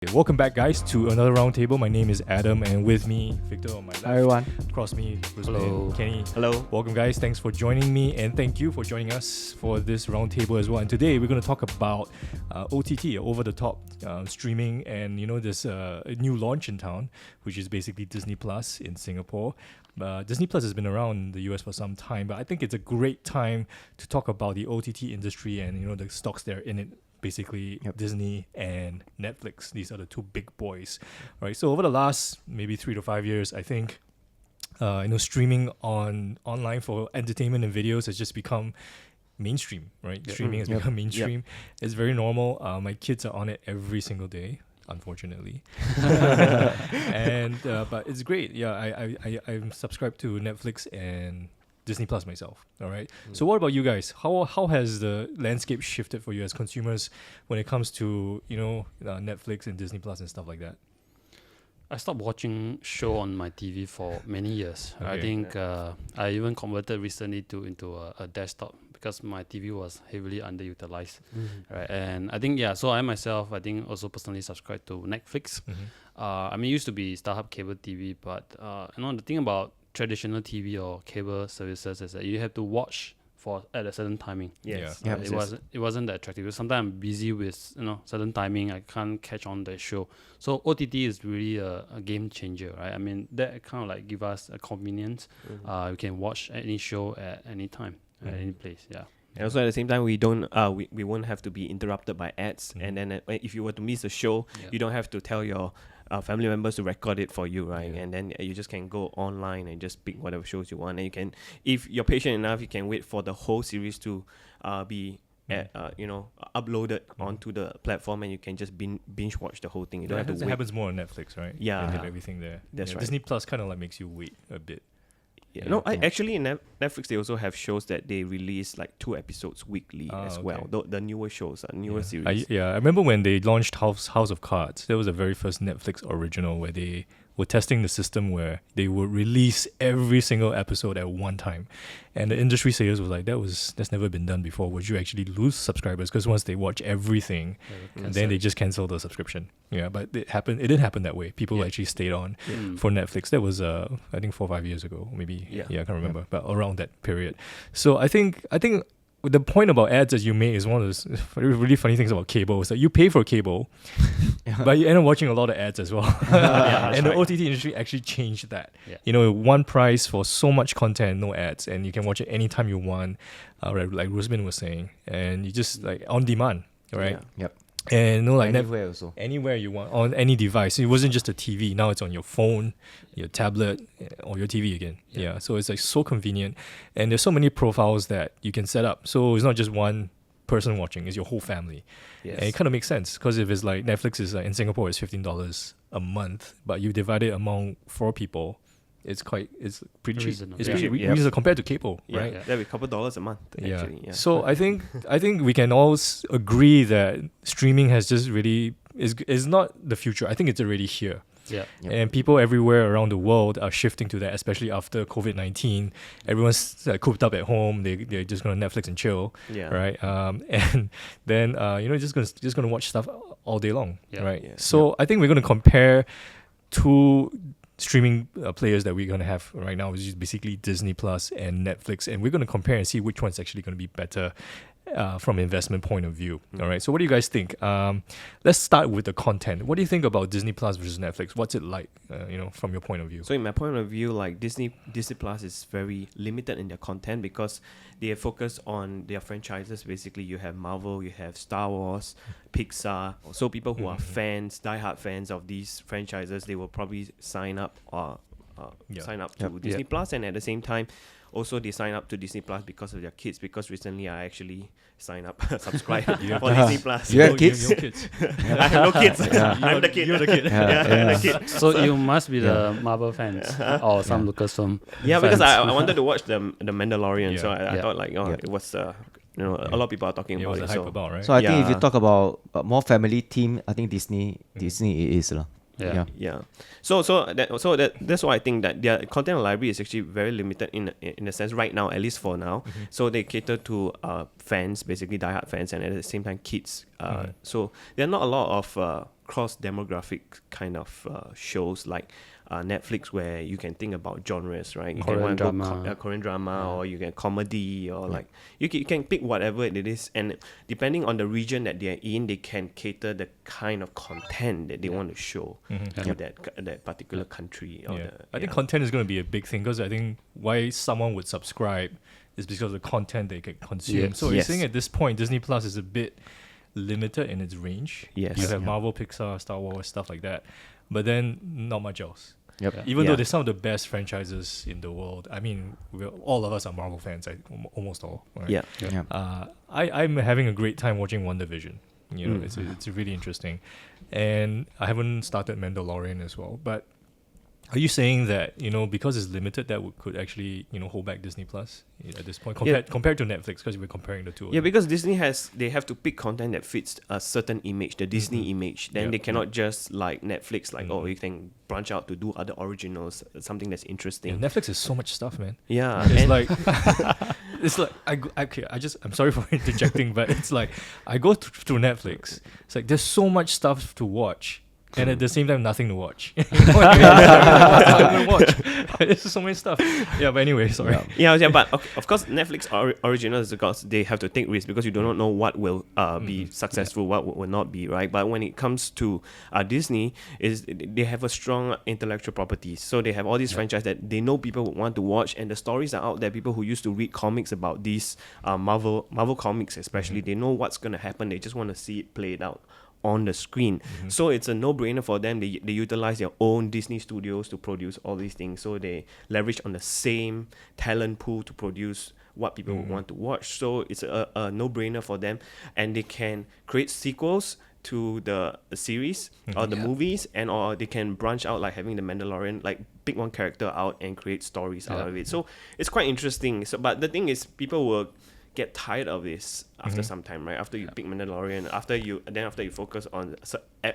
Okay, welcome back, guys, to another roundtable. My name is Adam, and with me, Victor on my left. Hi, everyone. Across me, Ruslan, Hello. Kenny. Hello. Welcome, guys. Thanks for joining me, and thank you for joining us for this roundtable as well. And today we're going to talk about OTT, over-the-top streaming, and there's a new launch in town, which is basically Disney Plus in Singapore. Disney Plus has been around in the US for some time, but I think it's a great time to talk about the OTT industry and the stocks that are in it. Basically, Disney and Netflix. These are the two big boys, right? So over the last maybe 3 to 5 years, I think streaming online for entertainment and videos has just become mainstream, right? Streaming has become mainstream. It's very normal. My kids are on it every single day, unfortunately. But it's great. Yeah, I'm subscribed to Netflix and Disney Plus myself. All right. So what about you guys? How has the landscape shifted for you as consumers when it comes to Netflix and Disney Plus and stuff like that? I stopped watching show on my TV for many years. Okay. I think I even converted recently into a desktop because my TV was heavily underutilized. Right, and I think so I myself also personally subscribe to Netflix. I mean, it used to be StarHub cable TV, but the thing about traditional TV or cable services is that you have to watch at a certain timing. Yes. It wasn't that attractive. Sometimes I'm busy with certain timing. I can't catch on the show. So OTT is really a game changer, right? I mean, that kind of like give us a convenience. You can watch any show at any time, at any place. Yeah. And also at the same time, we don't we won't have to be interrupted by ads. And then if you were to miss a show, you don't have to tell your family members to record it for you, right? And then you just can go online and just pick whatever shows you want. And you can, if you're patient enough, you can wait for the whole series to be uploaded onto the platform, and you can just binge watch the whole thing. You don't have to wait. It happens more on Netflix, right? Yeah. They have everything there. That's right. Disney Plus kind of like makes you wait a bit. Actually in Netflix they also have shows that they release like 2 episodes weekly as well. The newer shows, series. I remember when they launched House of Cards. That was the very first Netflix original where they were testing the system where they would release every single episode at one time, and the industry sayers was like, that's never been done before. Would you actually lose subscribers because once they watch everything, and then they just cancel the subscription? Yeah, but it didn't happen that way. People actually stayed on for Netflix. That was I think 4 or 5 years ago, maybe. I can't remember, but around that period. So I think the point about ads that you made is one of those really funny things about cable is that you pay for cable, but you end up watching a lot of ads as well. And the OTT industry actually changed that. One price for so much content, no ads, and you can watch it anytime you want, like Rusmin was saying, and you just like on demand, right? Yep. And anywhere also. Anywhere you want, on any device. It wasn't just a TV. Now it's on your phone, your tablet, or your TV again. Yeah. So it's like so convenient. And there's so many profiles that you can set up. So it's not just one person watching, it's your whole family. Yes. And it kind of makes sense because if it's like Netflix is in Singapore, it's $15 a month, but you divide it among 4 people, it's pretty cheap. Reasonable. It's pretty reasonable compared to cable, right? That'd be a couple dollars a month. Actually. Yeah. So I think we can all agree that streaming has just really is not the future. I think it's already here. Yeah. And people everywhere around the world are shifting to that, especially after COVID-19. Everyone's cooped up at home. They're just gonna Netflix and chill, right? And then just gonna watch stuff all day long, right? Yeah. So I think we're gonna compare two streaming players that we're going to have right now, which is basically Disney Plus and Netflix, and we're going to compare and see which one's actually going to be better from an investment point of view. All right, so what do you guys think? Let's start with the content. What do you think about Disney Plus versus Netflix? What's it like, from your point of view? So in my point of view, like Disney Plus is very limited in their content because they focus on their franchises. Basically, you have Marvel, you have Star Wars, Pixar. So people who are diehard fans of these franchises, they will probably sign up to Disney Plus, and at the same time, also they sign up to Disney Plus because of their kids. Because recently I actually signed up, subscribe for Disney Plus. You have kids? I have no kids. I'm the kid. You're the kid. I'm the kid. So you must be the Marvel fans or some Lucasfilm. Yeah, because I wanted to watch the Mandalorian, so I thought it was. A lot of people are talking about it. About, right? So I think if you talk about more family theme, I think Disney it is lah. Yeah. So that's why I think that their content library is actually very limited in a sense right now, at least for now. So they cater to fans, basically diehard fans, and at the same time kids. So there are not a lot of cross demographic kind of shows like Netflix, where you can think about genres, right? You Korean can drama. Korean drama, or you can comedy, or like you can pick whatever it is, and depending on the region that they're in, they can cater the kind of content that they want to show to that particular country. Or I think content is going to be a big thing, because I think why someone would subscribe is because of the content they can consume. Yes. So you're saying at this point, Disney Plus is a bit limited in its range. Yes. You have Marvel, Pixar, Star Wars, stuff like that, but then not much else. Yep. Yeah. Even though they're some of the best franchises in the world. I mean, all of us are Marvel fans, almost all. Right? Yeah. Yeah. I'm having a great time watching WandaVision. You know, it's really interesting, and I haven't started Mandalorian as well. But are you saying that, you know, because it's limited, that could actually, you know, hold back Disney Plus at this point compared to Netflix? Because we're comparing the two. Yeah, because Disney they have to pick content that fits a certain image, the Disney image. Then they cannot just like Netflix, like you can branch out to do other originals, something that's interesting. Netflix is so much stuff, man. Yeah, It's and like it's like I'm sorry for interjecting, but it's like I go through Netflix. It's like there's so much stuff to watch, and at the same time nothing to watch. You know what I mean? What I'm gonna watch. There's so many stuff. Yeah, but anyway, sorry. but of course Netflix originals, because they have to take risks, because you do not know what will be successful, what will not be, right? But when it comes to Disney, is they have a strong intellectual property, so they have all these franchises that they know people would want to watch, and the stories are out there. People who used to read comics about these Marvel comics especially, they know what's going to happen. They just want to see it played out on the screen. So it's a no-brainer for them. They utilize their own Disney studios to produce all these things, so they leverage on the same talent pool to produce what people would want to watch. So it's a no-brainer for them, and they can create sequels to the series or the movies, and or they can branch out, like having the Mandalorian, like pick one character out and create stories out of it. So it's quite interesting. So but the thing is, people will get tired of this after some time, right? After you pick Mandalorian, after you focus on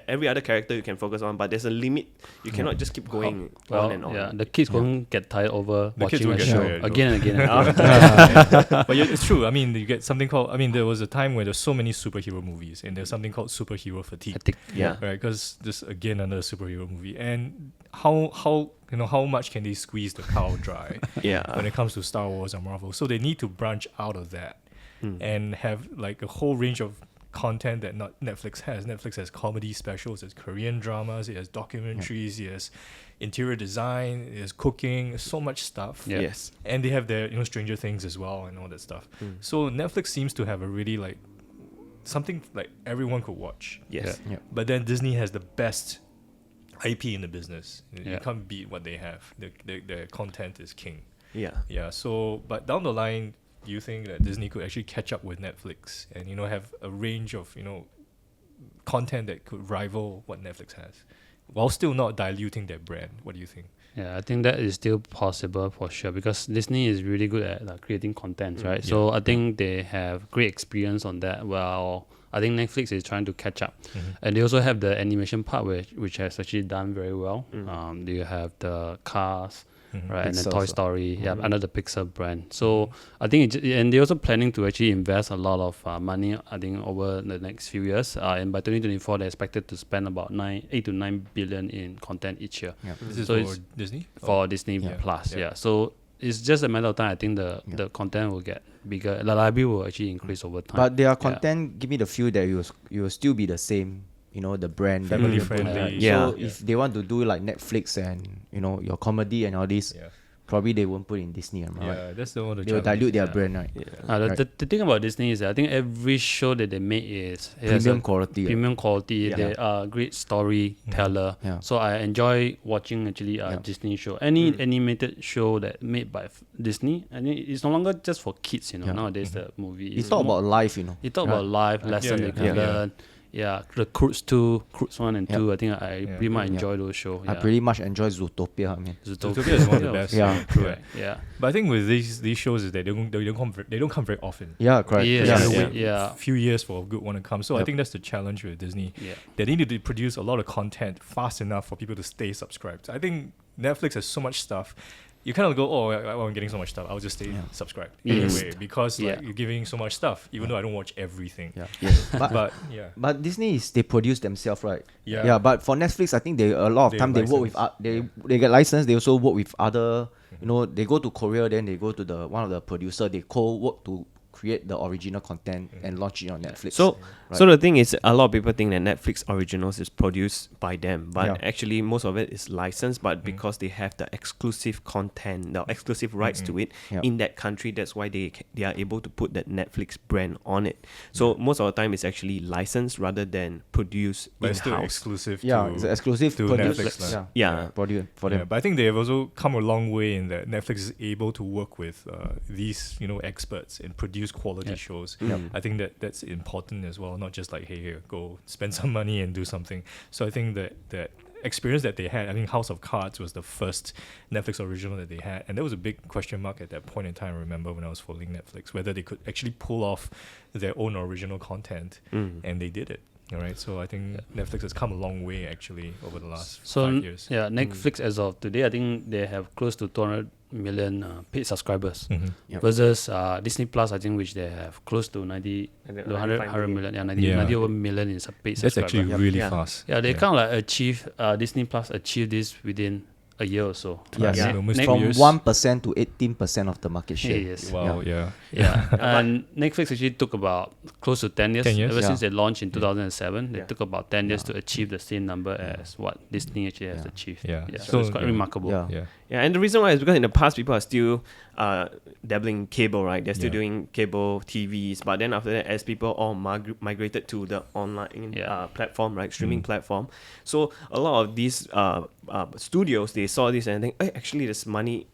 every other character you can focus on, but there's a limit. You cannot just keep going on and on. Yeah, the kids won't get tired over kids watching will a get show tired, again and again. And again. But it's true. I mean, you get something called. I mean, there was a time where there's so many superhero movies, and there's something called superhero fatigue. Yeah. Right, because this again another superhero movie, and how much can they squeeze the cow dry? When it comes to Star Wars and Marvel, so they need to branch out of that and have like a whole range of content that not Netflix has. Netflix has comedy specials, it has Korean dramas, it has documentaries, it has interior design, it has cooking, so much stuff. Yeah. Yes. And they have their Stranger Things as well and all that stuff. So Netflix seems to have a really like something like everyone could watch. Yes. Yeah. But then Disney has the best IP in the business. You Yeah. can't beat what they have. Their content is king. Yeah. Yeah. So, but down the line, do you think that Disney could actually catch up with Netflix and have a range of content that could rival what Netflix has, while still not diluting their brand? What do you think? Yeah, I think that is still possible for sure, because Disney is really good at creating content, right? So I think they have great experience on that. Well, I think Netflix is trying to catch up, and they also have the animation part, which has actually done very well. They have the Cars. Right, and then Pixar Toy also. Story, under the Pixar brand. So I think, and they're also planning to actually invest a lot of money, I think, over the next few years. And by 2024, they're expected to spend about 8 to 9 billion in content each year. This is So for it's Disney? for Disney Plus. Yeah. So it's just a matter of time. I think the content will get bigger. The library will actually increase over time. But their content give me the feel that you will still be the same. The brand that Family will put friendly. right? Yeah. So if they want to do like Netflix and your comedy and all this, probably they won't put in Disney, am I right? Yeah, that's the one. They will dilute their brand, right? The thing about Disney is that I think every show that they make is it has Premium a quality. premium quality. Yeah. They are great storyteller. Yeah. So I enjoy watching actually a Disney show. Any animated show that made by Disney, I think it's no longer just for kids. Nowadays the movie. It's all about life, You talk about life lesson they can Yeah. learn. Yeah, the Cruise 1 and 2. I think I pretty much enjoy those shows. I pretty much enjoy Zootopia. I mean, Zootopia is one of the best. Yeah. Correct. Yeah. But I think with these shows is that they don't come very often. yeah, correct. Yes. You have to Yeah. wait Yeah. a few years for a good one to come. So I Yep. think that's the challenge with Disney. Yeah. They need to produce a lot of content fast enough for people to stay subscribed. I think Netflix has so much stuff. you kind of go, oh, I'm getting so much stuff. I'll just stay subscribed anyway because like you're giving so much stuff, even though I don't watch everything. But yeah. But Disney is they produce themselves, right? Yeah. Yeah. But for Netflix, I think they a lot of They time they work with license. they get licensed. They also work with other. You know, they go to Korea, then they go to the one of the producer. They co-work to create the original content and launch it on Netflix. So the thing is, a lot of people think that Netflix originals is produced by them, but actually most of it is licensed. But because they have the exclusive content, the exclusive rights to it in that country, that's why they are able to put that Netflix brand on it. So most of the time, it's actually licensed rather than produced But it's still in-house. exclusive it's an exclusive to produced, Netflix. produce for them. But I think they have also come a long way in that Netflix is able to work with these, experts and produce quality shows. I think that's important as well, not just like, hey, here, go spend some money and do something. So I think that experience that they had, I think House of Cards was the first Netflix original that they had, and there was a big question mark at that point in time. I remember when I was following Netflix, whether they could actually pull off their own original content, and they did it. All right, so I think Netflix has come a long way actually over the last 5 years. Yeah, Netflix as of today, I think they have close to 200 million paid subscribers versus Disney Plus, I think, which they have close to 100 million, 90 over million in paid That's subscribers. actually really fast. Yeah, they kind of like achieve Disney Plus achieved this within a year or so. Yes. Almost Ne- 2 From years. 1% to 18% of the market share. Yes. Wow, yeah. Yeah, and Netflix actually took about close to 10 years. 10 years? Ever Yeah. since they launched in 2007, they Yeah. took about 10 years to achieve the same number as what Disney actually has achieved. Yeah. So So, it's quite yeah. remarkable. Yeah. Yeah. Yeah, and the reason why is because in the past people are still dabbling in cable, right? They're still doing cable TVs, but then after that, as people all migrated to the online platform, right, streaming platform, so a lot of these studios, they saw this and think, hey, actually there's money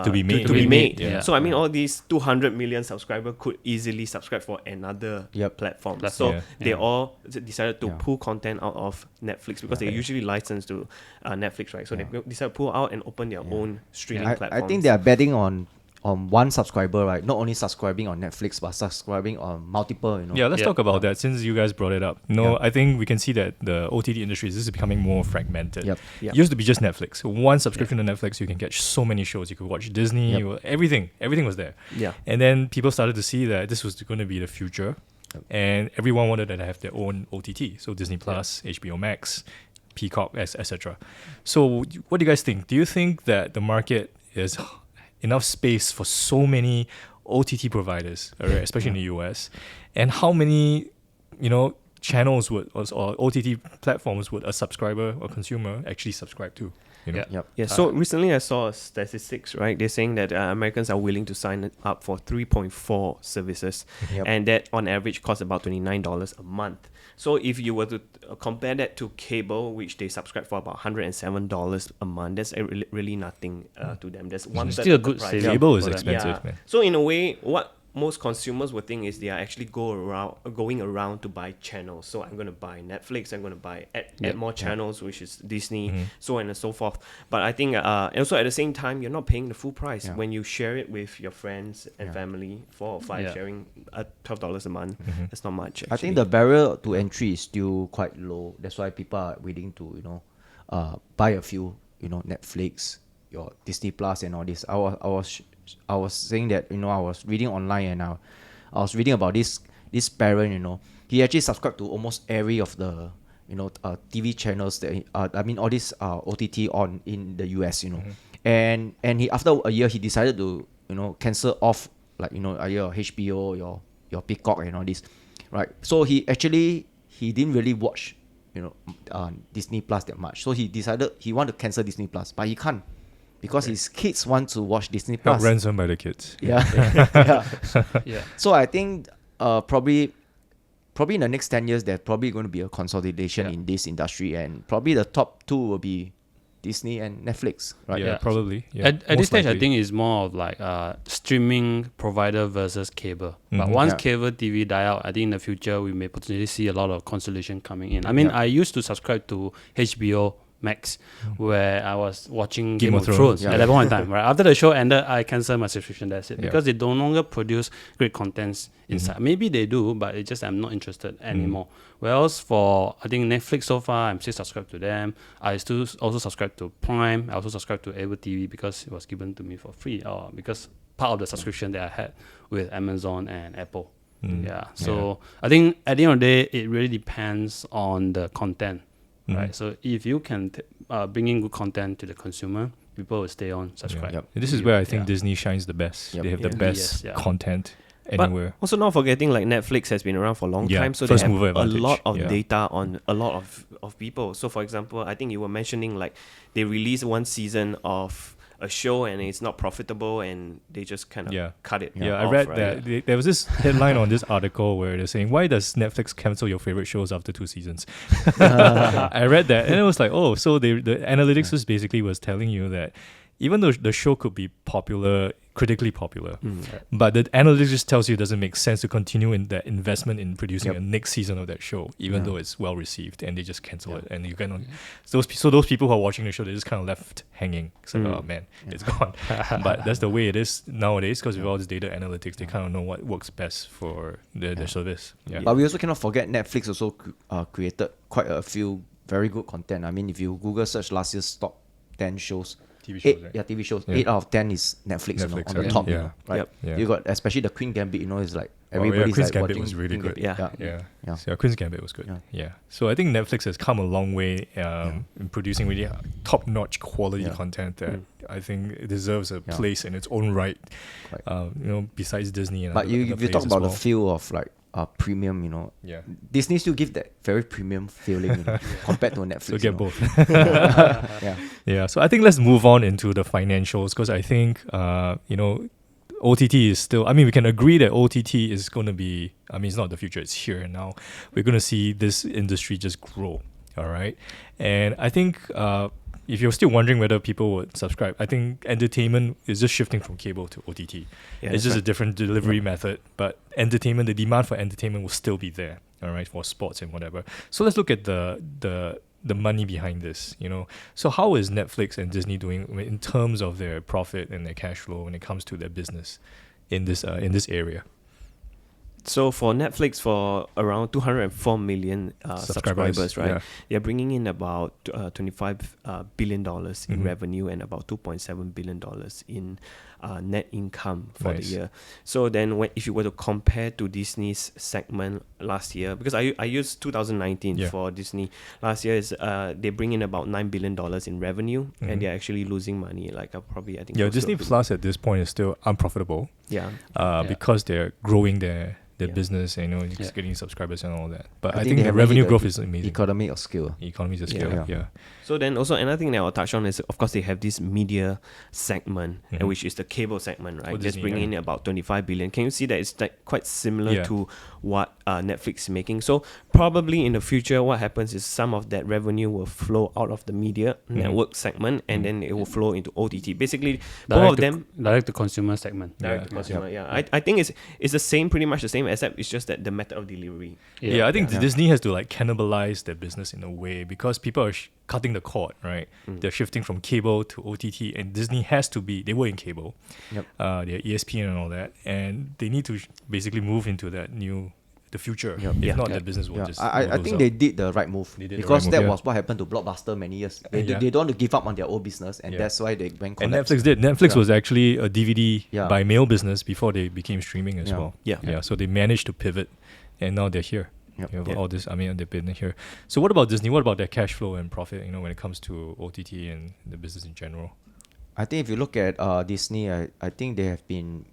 To be made. To be made. Yeah. So I mean, all these 200 million subscribers could easily subscribe for another platform. So Yeah. they all decided to pull content out of Netflix because they usually license to Netflix, right? So they decided to pull out and open their own streaming platforms. I think they are betting on one subscriber, right? Not only subscribing on Netflix, but subscribing on multiple, Yeah, let's talk about that since you guys brought it up. I think we can see that the OTT industry is becoming more fragmented. Yep. Yep. It used to be just Netflix. One subscription to Netflix, you can catch so many shows. You could watch Disney, everything was there. Yeah. And then people started to see that this was going to be the future, and everyone wanted to have their own OTT. So Disney Plus, HBO Max, Peacock, etc. So what do you guys think? Do you think that the market is enough space for so many OTT providers, especially in the US, and how many, channels or OTT platforms would a subscriber or consumer actually subscribe to? Yeah. So recently I saw statistics, right? They're saying that Americans are willing to sign up for 3.4 services, and that on average costs about $29 a month. So if you were to compare that to cable, which they subscribe for about $107 a month, that's really nothing to them. That's one Still a good saving. Cable is for them. expensive, man. So in a way, what most consumers would think is they are actually going around to buy channels. So I'm going to buy Netflix, I'm going to add more channels, which is Disney, so on and so forth. But I think also at the same time, you're not paying the full price when you share it with your friends and family, 4 or 5 sharing $12 a month. That's not much. I think the barrier to entry is still quite low. That's why people are willing to buy a few, Netflix, your Disney Plus and all this. I was saying that I was reading online and I was reading about this parent. He actually subscribed to almost every of the TV channels that all these OTT on in the US. And he after a year he decided to cancel off your HBO, your Peacock and all this, right? So he didn't really watch Disney Plus that much. So he decided he wanted to cancel Disney Plus, but he can't. Because his kids want to watch Disney Plus. Ransom by the kids. Yeah. Yeah. So I think probably in the next 10 years, there's probably going to be a consolidation in this industry, and probably the top two will be Disney and Netflix, right? Yeah, probably. Yeah, At this most stage, I likely. think it's more of like streaming provider versus cable. But once cable TV die out, I think in the future we may potentially see a lot of consolidation coming in. I mean, I used to subscribe to HBO Max, where I was watching Game Game of of Thrones. Thrones at that point in time. Right after the show ended, I canceled my subscription. That's it, Yeah. because they no longer produce great contents inside. Maybe they do, but it's just I'm not interested anymore. Whereas for I think Netflix so far, I'm still subscribed to them. I still also subscribe to Prime. I also subscribe to Apple TV because it was given to me for free, or because part of the subscription that I had with Amazon and Apple. Yeah. So I think at the end of the day, it really depends on the content, right? So if you can bring in good content to the consumer, people will stay on subscribe. Yep. And this is where I think Disney shines the best. Yep. They have the Yeah. best Yes, yeah. content But anywhere. also not forgetting, like Netflix has been around for a long Yeah, time, so first they have mover a advantage, lot of yeah. data on a lot of people. So for example, I think you were mentioning like they release one season of a show and it's not profitable and they just kind of Yeah. cut it. Yeah, I off, read right? that there was this headline on this article where they're saying, why does Netflix cancel your favorite shows after 2 seasons? I read that and it was like, oh, so the analytics was telling you that even though the show could be popular, critically popular, but the analytics just tells you it doesn't make sense to continue in that investment in producing a next season of that show, even though it's well received, and they just cancel it. And you cannot. So those people who are watching the show, they're just kind of left hanging. It's like, oh man, it's gone. But that's the way it is nowadays, because with all this data analytics, they kind of know what works best for their service. Yeah. But we also cannot forget Netflix also created quite a few very good content. I mean, if you Google search last year's top 10 shows, TV shows, right? TV shows. Yeah. 8 out of 10 is Netflix, you know, Netflix, on the right? top, Yeah. you know, right? Yep. Yeah. You got especially the Queen Gambit, you know, is like yeah, everybody's Queen's like Gambit watching was really Queen good. Gambit. Yeah. Yeah. Yeah. So Queen's Gambit was good. Yeah. So I think Netflix has come a long way in producing really top-notch quality content that I think it deserves a place in its own right. Besides Disney and But other if you players talk as about the well. feel of like premium, you know, Yeah. Disney still give that very premium feeling, you know, compared to Netflix. So you get know. both. Yeah. Yeah. So I think let's move on into the financials, because I think OTT is still. I mean, we can agree that OTT is going to be. I mean, it's not the future; it's here and now. We're going to see this industry just grow. All right, and I think if you're still wondering whether people would subscribe, I think entertainment is just shifting from cable to OTT. Yeah, It's just a different delivery method, but entertainment, the demand for entertainment will still be there. All right, for sports and whatever. So let's look at the money behind this. So how is Netflix and Disney doing in terms of their profit and their cash flow when it comes to their business in this area? So for Netflix, for around 204 million subscribers, right? yeah. They're bringing in about $25 billion in revenue and about $2.7 billion in net income for the Nice. year. So then if you were to compare to Disney's segment last year, because I used 2019 for Disney, last year is they bring in about $9 billion in revenue and they're actually losing money, like I think Yeah, close to Disney $1 billion. Plus at this point is still unprofitable because they're growing their business and just getting subscribers and all that. But I think they the have revenue really growth the is amazing. Economy of scale. Economies of scale, yeah. So then also another thing that I'll touch on is, of course, they have this media segment, which is the cable segment, right? For Just Disney, bringing in about 25 billion. Can you see that it's like quite similar to what Netflix is making? So probably in the future, what happens is some of that revenue will flow out of the media network segment, and then it will flow into OTT. Basically, both of them direct to consumer segment. direct to consumer. I think it's the same, pretty much the same, except it's just that the method of delivery. Yeah, I think Disney has to like cannibalize their business in a way, because people are cutting the cord, right? They're shifting from cable to OTT, and Disney has to be. They were in cable, Yep. they're ESPN and all that, and they need to basically move into the future. Yep. If not, their business will Yeah, just. I lose think out. they did the right move, They did the because right move, that yeah. was what happened to Blockbuster many years. They Yeah. don't want to give up on their old business, and Yeah. that's why they went And collapsed. Netflix did. Netflix Yeah. was actually a DVD Yeah. by mail business before they became streaming as Yeah. well. Yeah. So they managed to pivot, and now they're here. Yep. You know, Yeah. all this. I mean, they've been here. So what about Disney? What about their cash flow and profit? When it comes to OTT and the business in general. I think if you look at Disney, I think they have been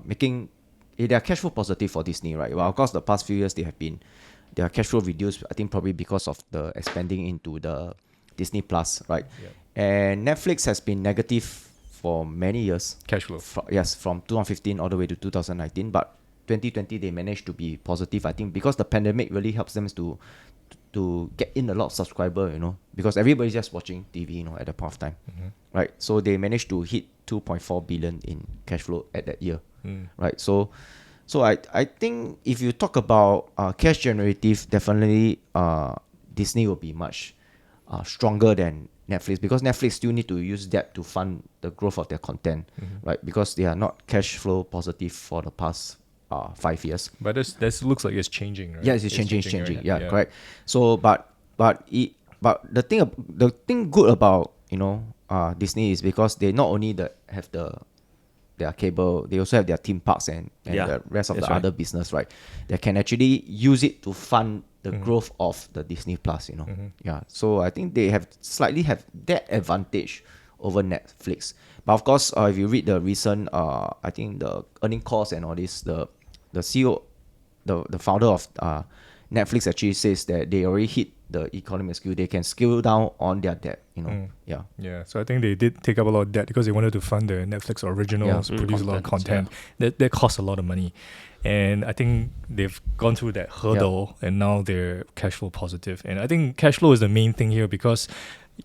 making they are cash flow positive for Disney, right? Well, of course, the past few years their cash flow reduced. I think probably because of the expanding into the Disney Plus, right? Yeah. And Netflix has been negative for many years. Cash flow. From 2015 all the way to 2019, but 2020 they managed to be positive. I think because the pandemic really helps them to get in a lot of subscriber, because everybody's just watching TV, at that point of time, right? So they managed to hit 2.4 billion in cash flow at that year, right? So I think if you talk about cash generative, definitely Disney will be much stronger than Netflix, because Netflix still need to use debt to fund the growth of their content, right? Because they are not cash flow positive for the past 5 years. But this looks like it's changing, right? Yeah, it's changing. right? Yeah, correct. So, but the thing good about Disney is because they not only have their cable, they also have their theme parks and the rest of that's the right. other business, right? They can actually use it to fund the growth of the Disney Plus, Yeah. So I think they slightly have that advantage over Netflix. But of course, if you read the recent, I think the earning calls and all this, the CEO, the founder of Netflix actually says that they already hit the economic scale. They can scale down on their debt, Yeah. Yeah, so I think they did take up a lot of debt because they wanted to fund the Netflix originals, produce a lot of content. That costs a lot of money. And I think they've gone through that hurdle and now they're cash flow positive. And I think cash flow is the main thing here because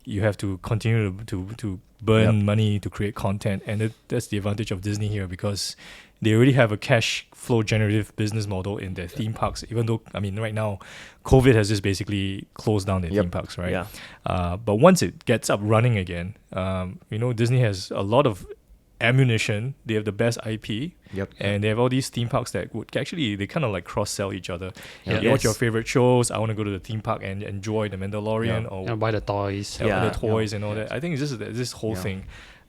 you have to continue to burn money to create content. And that's the advantage of Disney here because they already have a cash flow generative business model in their theme parks, even though, I mean, right now, COVID has just basically closed down their theme parks, right? Yeah. But once it gets up running again, Disney has a lot of ammunition. They have the best IP, and they have all these theme parks that would actually, they kind of like cross-sell each other. You watch your favorite shows, I want to go to the theme park and enjoy the Mandalorian or buy the toys. the toys and all that. I think it's just this whole thing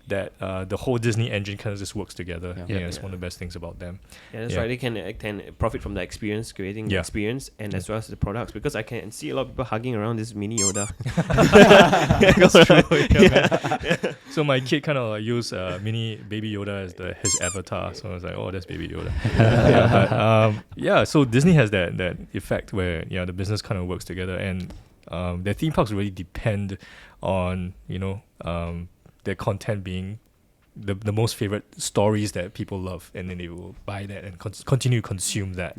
that the whole Disney engine kind of just works together. It's one of the best things about them. Yeah, that's right. They can profit from the experience, creating the experience, and as well as the products. Because I can see a lot of people hugging around this mini Yoda. That's true. So my kid kind of use mini baby Yoda as his avatar. So I was like, oh, that's baby Yoda. So Disney has that effect where the business kind of works together, and their theme parks really depend on their content being the most favorite stories that people love, and then they will buy that and continue to consume that.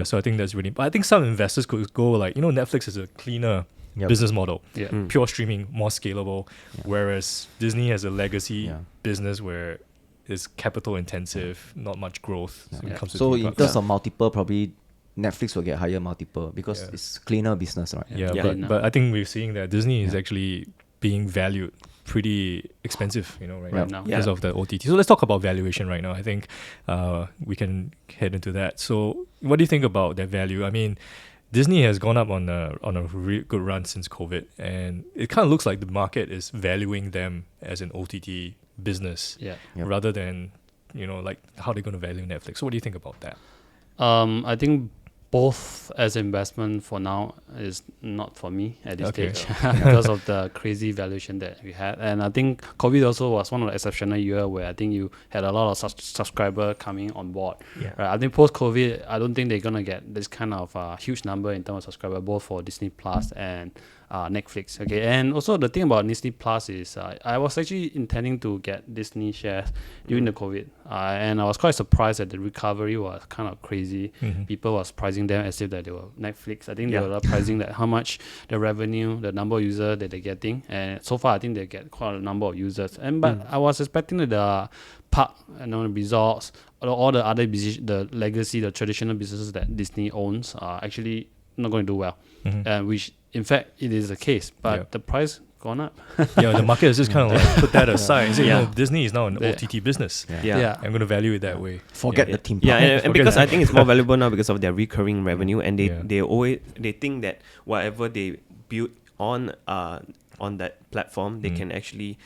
So I think that's really, but I think some investors could go like, Netflix is a cleaner business model, pure streaming, more scalable, whereas Disney has a legacy business where it's capital intensive, not much growth. So in terms of multiple, probably Netflix will get higher multiple because it's cleaner business, right? But I think we're seeing that Disney is actually being valued pretty expensive, right now because of the OTT. So let's talk about valuation right now. I think we can head into that. So what do you think about that value? I mean, Disney has gone up on a really good run since COVID, and it kind of looks like the market is valuing them as an OTT business rather than like how they're going to value Netflix. So what do you think about that? I think both as investment for now is not for me at this stage because of the crazy valuation that we had. And I think COVID also was one of the exceptional year where I think you had a lot of subscriber coming on board. Right? I think post-COVID, I don't think they're going to get this kind of huge number in terms of subscriber, both for Disney Plus and Netflix. Okay, and also the thing about Disney Plus is I was actually intending to get Disney shares during the COVID, and I was quite surprised that the recovery was kind of crazy. People was pricing them as if that they were Netflix. I think they were pricing that how much the revenue, the number of users that they're getting, and so far I think they get quite a number of users. And but I was expecting that the park, the resorts, all the other the legacy, the traditional businesses that Disney owns are actually not going to do well, which in fact it is the case, but the price gone up. The market has just kind of like put that aside and say, Disney is now an OTT business. I'm going to value it that way. Forget the theme park. And because I think it's more valuable now because of their recurring revenue, and they think that whatever they build on that platform, they can actually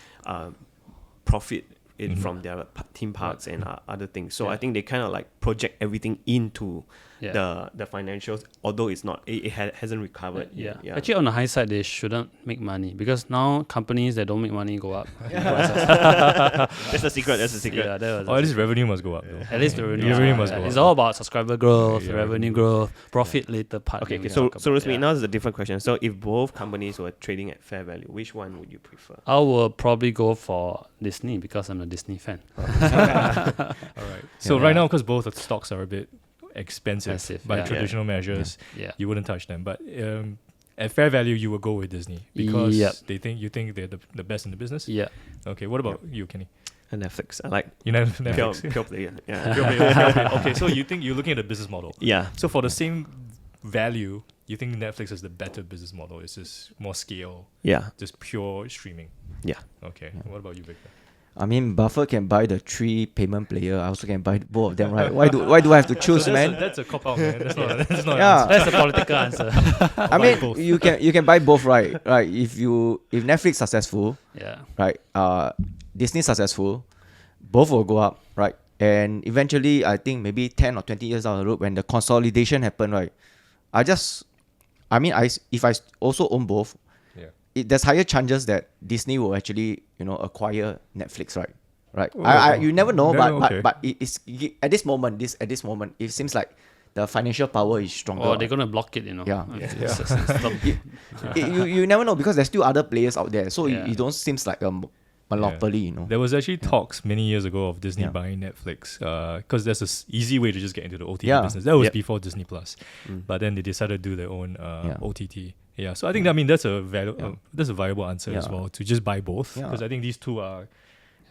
profit it from their theme parks and other things. So I think they kind of like project everything into the financials, although it's not, it hasn't recovered yet. Actually, on the high side, they shouldn't make money because now companies that don't make money go up. That's the secret. At least revenue must go up though. At least the revenue must go up. It's all about subscriber growth, revenue growth, profit later part. Okay, so Rusmi, now is a different question. So if both companies were trading at fair value, which one would you prefer? I will probably go for Disney because I'm a Disney fan. All right. So right now, because both of the stocks are a bit expensive by traditional measures, you wouldn't touch them. But at fair value, you will go with Disney because you think they're the best in the business. Okay. What about you, Kenny? Netflix. I like Netflix. Pure play. Pure play. Okay. So you think you're looking at the business model. Yeah. So for the same value, you think Netflix is the better business model? It's just more scale, Yeah. just pure streaming. Yeah. Okay. What about you, Victor? I mean, Buffer can buy the 3 payment player. I also can buy both of them, right? Why do I have to choose, man? That's a cop out, man. That's not. That's not. Yeah. That's a political answer. I mean, you can buy both, right? Right. If Netflix successful, Yeah. right? Disney successful, both will go up, right? And eventually, I think maybe 10 or 20 years down the road, when the consolidation happen, right? If I also own both, there's higher chances that Disney will actually, acquire Netflix, right? Right. Well, You never know, okay. but it's at this moment, it seems like the financial power is stronger. Or they're gonna block it, Yeah. Stop. You never know because there's still other players out there, so Yeah. it don't seems like a monopoly, There was actually talks many years ago of Disney buying Netflix because there's an easy way to just get into the OTT business. That was before Disney Plus, but then they decided to do their own OTT. Yeah, so I think that's a viable answer as well, to just buy both, because I think these two are.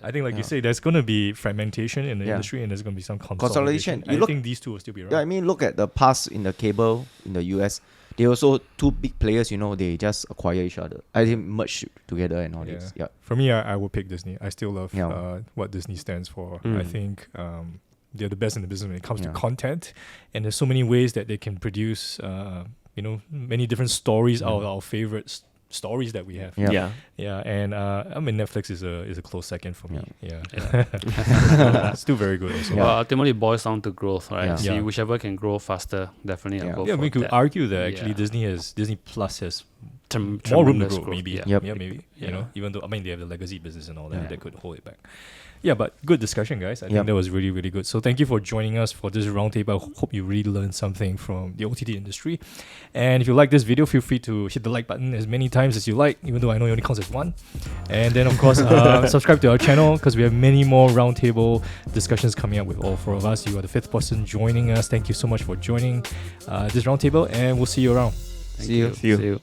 I think, like you say, there's going to be fragmentation in the industry, and there's going to be some consolidation. I think these two will still be around. Yeah, I mean, look at the past in the cable in the US. They also two big players. They just acquire each other. I think merge together and all this. Yeah. For me, I would pick Disney. I still love Yeah. what Disney stands for. I think they're the best in the business when it comes to content, and there's so many ways that they can produce. Many different stories out of our favorite stories that we have. Yeah. And I mean, Netflix is a close second for me. Yeah. Still very good also. Well, ultimately it boils down to growth, right? Yeah. See, Yeah. whichever can grow faster, definitely I'll go Yeah, for we could that. argue that actually Yeah. Disney Plus has more room to Tremendous grow, growth, maybe. yeah. Yep. Yeah, maybe. Yeah. Even though they have the legacy business and all that, Yeah. that could hold it back. Yeah, but good discussion, guys. I think Yep. that was really, really good. So thank you for joining us for this roundtable. I hope you really learned something from the OTT industry. And if you like this video, feel free to hit the like button as many times as you like, even though I know it only counts as one. And then, of course, subscribe to our channel, because we have many more roundtable discussions coming up with all 4 of us. You are the 5th person joining us. Thank you so much for joining this roundtable, and we'll see you around. Thank See you. See you.